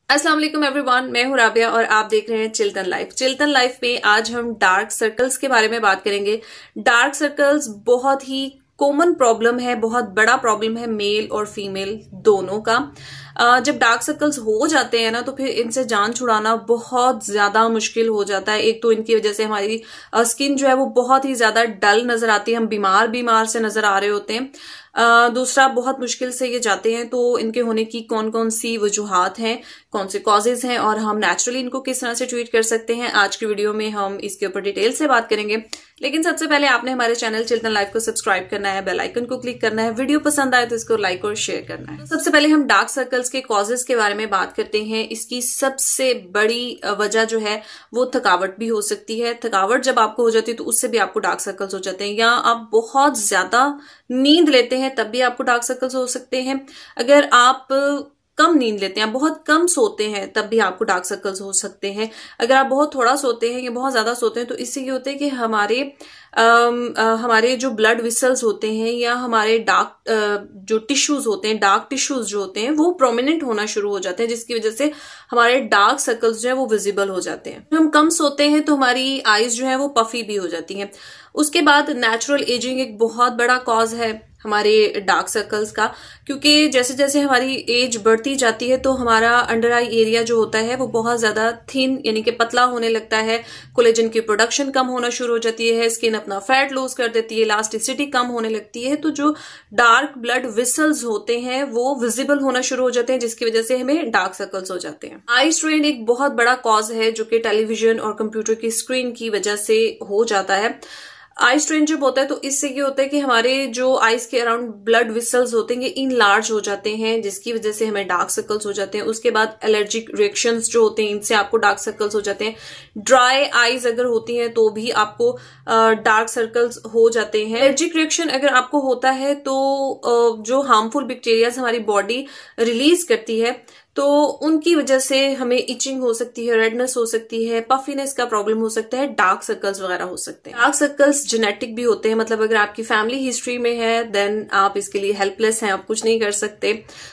अस्सलाम वालेकुम एवरीवन, मैं हूं राबिया और आप देख रहे हैं चिल्टन लाइफ। चिल्टन लाइफ में आज हम डार्क सर्कल्स के बारे में बात करेंगे। डार्क सर्कल्स बहुत ही कॉमन प्रॉब्लम है, बहुत बड़ा प्रॉब्लम है मेल और फीमेल दोनों का। जब डार्क सर्कल्स हो जाते हैं ना तो फिर इनसे जान छुड़ाना बहुत ज्यादा मुश्किल हो जाता है। एक तो इनकी वजह से हमारी स्किन जो है वो बहुत ही ज्यादा डल नजर आती है, हम बीमार बीमार से नजर आ रहे होते हैं। दूसरा, बहुत मुश्किल से ये जाते हैं। तो इनके होने की कौन कौन सी वजूहात हैं, कौन से कॉजेज हैं और हम नेचुरली इनको किस तरह से ट्रीट कर सकते हैं, आज की वीडियो में हम इसके ऊपर डिटेल से बात करेंगे। लेकिन सबसे पहले आपने हमारे चैनल चिल्टन लाइफ को सब्सक्राइब करना है, बेल आइकन को क्लिक करना है, वीडियो पसंद आए तो इसको लाइक और शेयर करना है। सबसे पहले हम डार्क सर्कल्स के कॉजेज के बारे में बात करते हैं। इसकी सबसे बड़ी वजह जो है वो थकावट भी हो सकती है। थकावट जब आपको हो जाती है तो उससे भी आपको डार्क सर्कल्स हो जाते हैं, या आप बहुत ज्यादा नींद लेते हैं तब भी आपको डार्क सर्कल्स हो सकते हैं। अगर आप कम नींद लेते हैं, बहुत कम सोते हैं, तब भी आपको डार्क सर्कल्स हो सकते हैं। अगर आप बहुत थोड़ा सोते हैं या बहुत ज्यादा सोते हैं तो इससे ये होता है कि हमारे जो ब्लड विसल्स होते हैं या हमारे डार्क जो टिश्यूज होते हैं, डार्क टिश्यूज जो होते हैं वो प्रोमिनेंट होना शुरू हो जाते हैं, जिसकी वजह से हमारे डार्क सर्कल्स जो है वो विजिबल हो जाते हैं। हम कम सोते हैं तो हमारी आईज जो है वो पफी भी हो जाती हैं। उसके बाद नेचुरल एजिंग एक बहुत बड़ा कॉज है हमारे डार्क सर्कल्स का, क्योंकि जैसे जैसे हमारी एज बढ़ती जाती है तो हमारा अंडर आई एरिया जो होता है वो बहुत ज्यादा थिन यानी कि पतला होने लगता है। कोलेजन की प्रोडक्शन कम होना शुरू हो जाती है, स्किन अपना फैट लूज कर देती है, इलास्टिसिटी कम होने लगती है। तो जो डार्क ब्लड विसल्स होते हैं वो विजिबल होना शुरू हो जाते हैं, जिसकी वजह से हमें डार्क सर्कल्स हो जाते हैं। आई स्ट्रेन एक बहुत बड़ा कॉज है जो कि टेलीविजन और कंप्यूटर की स्क्रीन की वजह से हो जाता है। आई स्ट्रेन जब होता है तो इससे ये होता है कि हमारे जो आईज के अराउंड ब्लड विसल्स होते हैं इन लार्ज हो जाते हैं, जिसकी वजह से हमें डार्क सर्कल्स हो जाते हैं। उसके बाद एलर्जिक रिएक्शंस जो होते हैं इनसे आपको डार्क सर्कल्स हो जाते हैं। ड्राई आईज अगर होती हैं तो भी आपको डार्क सर्कल्स हो जाते हैं। एलर्जिक रिएक्शन अगर आपको होता है तो जो हार्मफुल बैक्टीरियाज हमारी बॉडी रिलीज करती है तो उनकी वजह से हमें इचिंग हो सकती है, रेडनेस हो सकती है, पफीनेस का प्रॉब्लम हो सकता है, डार्क सर्कल्स वगैरह हो सकते हैं। डार्क सर्कल्स जेनेटिक भी होते हैं, मतलब अगर आपकी फैमिली हिस्ट्री में है देन आप इसके लिए हेल्पलेस हैं, आप कुछ नहीं कर सकते।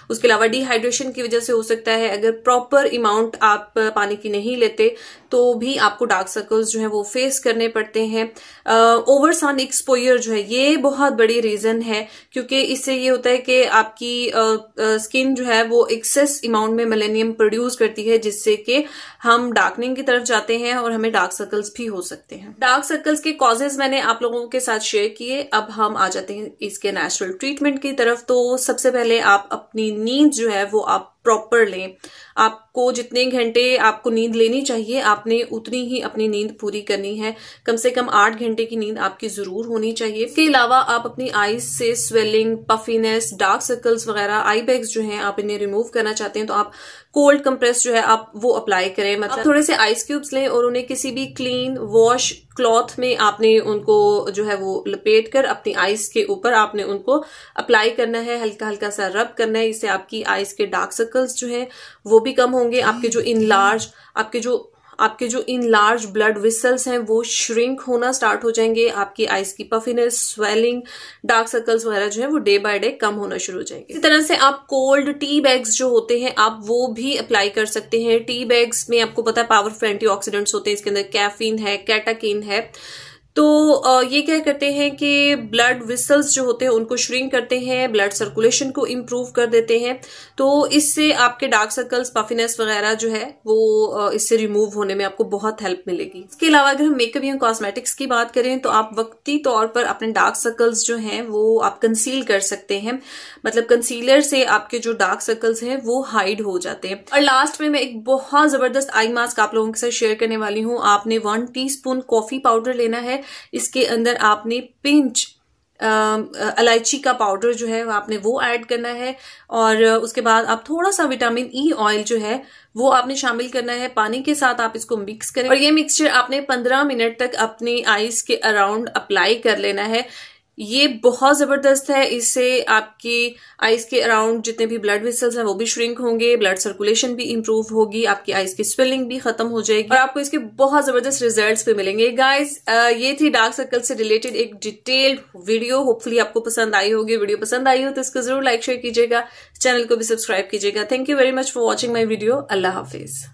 उसके अलावा डिहाइड्रेशन की वजह से हो सकता है। अगर प्रॉपर अमाउंट आप पानी की नहीं लेते तो भी आपको डार्क सर्कल्स जो है वो फेस करने पड़ते हैं। ओवर सन एक्सपोजर जो है ये बहुत बड़ी रीजन है, क्योंकि इससे ये होता है कि आपकी स्किन जो है वो एक्सेस अमाउंट में मेलेनियम प्रोड्यूस करती है, जिससे कि हम डार्कनिंग की तरफ जाते हैं और हमें डार्क सर्कल्स भी हो सकते हैं। डार्क सर्कल्स के कॉजेज मैंने आप लोगों के साथ शेयर किए। अब हम आ जाते हैं इसके नेचुरल ट्रीटमेंट की तरफ। तो सबसे पहले आप अपनी नींद जो है वो आप प्रॉपर लें। आपको जितने घंटे आपको नींद लेनी चाहिए आपने उतनी ही अपनी नींद पूरी करनी है। कम से कम 8 घंटे की नींद आपकी जरूर होनी चाहिए। इसके अलावा आप अपनी आईज से स्वेलिंग, पफीनेस, डार्क सर्कल्स वगैरह, आई बैग्स जो हैं आप इन्हें रिमूव करना चाहते हैं तो आप कोल्ड कंप्रेस जो है आप वो अप्लाई करें। मतलब थोड़े से आइस क्यूब्स लें और उन्हें किसी भी क्लीन वॉश क्लॉथ में आपने उनको जो है वो लपेट कर अपनी आइस के ऊपर आपने उनको अप्लाई करना है, हल्का हल्का सा रब करना है। इससे आपकी आइस के डार्क सर्कल्स जो है वो भी कम होंगे। आपके जो इनलार्ज ब्लड विसल्स हैं वो श्रिंक होना स्टार्ट हो जाएंगे। आपकी आइस की पफीनेस, स्वेलिंग, डार्क सर्कल्स वगैरह जो है वो डे बाय डे कम होना शुरू हो जाएंगे। इसी तरह से आप कोल्ड टी बैग्स जो होते हैं आप वो भी अप्लाई कर सकते हैं। टी बैग्स में आपको पता है पावरफुल एंटीऑक्सीडेंट्स होते हैं, इसके अंदर कैफीन है, कैटाकीन है। तो ये क्या करते हैं कि ब्लड विसल्स जो होते हैं उनको श्रिंक करते हैं, ब्लड सर्कुलेशन को इम्प्रूव कर देते हैं। तो इससे आपके डार्क सर्कल्स, पफीनेस वगैरह जो है वो इससे रिमूव होने में आपको बहुत हेल्प मिलेगी। इसके अलावा अगर हम मेकअप या कॉस्मेटिक्स की बात करें तो आप वक्ती तौर पर अपने डार्क सर्कल्स जो हैं वो आप कंसील कर सकते हैं। मतलब कंसीलर से आपके जो डार्क सर्कल्स हैं वो हाइड हो जाते हैं। और लास्ट में मैं एक बहुत जबरदस्त आई मास्क आप लोगों के साथ शेयर करने वाली हूँ। आपने 1 टीस्पून कॉफी पाउडर लेना है, इसके अंदर आपने पिंच इलायची का पाउडर जो है आपने वो ऐड करना है, और उसके बाद आप थोड़ा सा विटामिन ई ऑयल जो है वो आपने शामिल करना है। पानी के साथ आप इसको मिक्स करें और ये मिक्सचर आपने 15 मिनट तक अपनी आईज के अराउंड अप्लाई कर लेना है। ये बहुत जबरदस्त है। इससे आपकी आईज के अराउंड जितने भी ब्लड वेसल्स हैं वो भी श्रिंक होंगे, ब्लड सर्कुलेशन भी इंप्रूव होगी, आपकी आईज की स्वेलिंग भी खत्म हो जाएगी और आपको इसके बहुत जबरदस्त रिजल्ट्स भी मिलेंगे। गाइज ये थी डार्क सर्कल से रिलेटेड एक डिटेल्ड वीडियो। होपफुली आपको पसंद आई होगी। वीडियो पसंद आई हो तो इसको जरूर लाइक शेयर कीजिएगा, चैनल को भी सब्सक्राइब कीजिएगा। Thank you very much for watching my video. Allah Hafiz.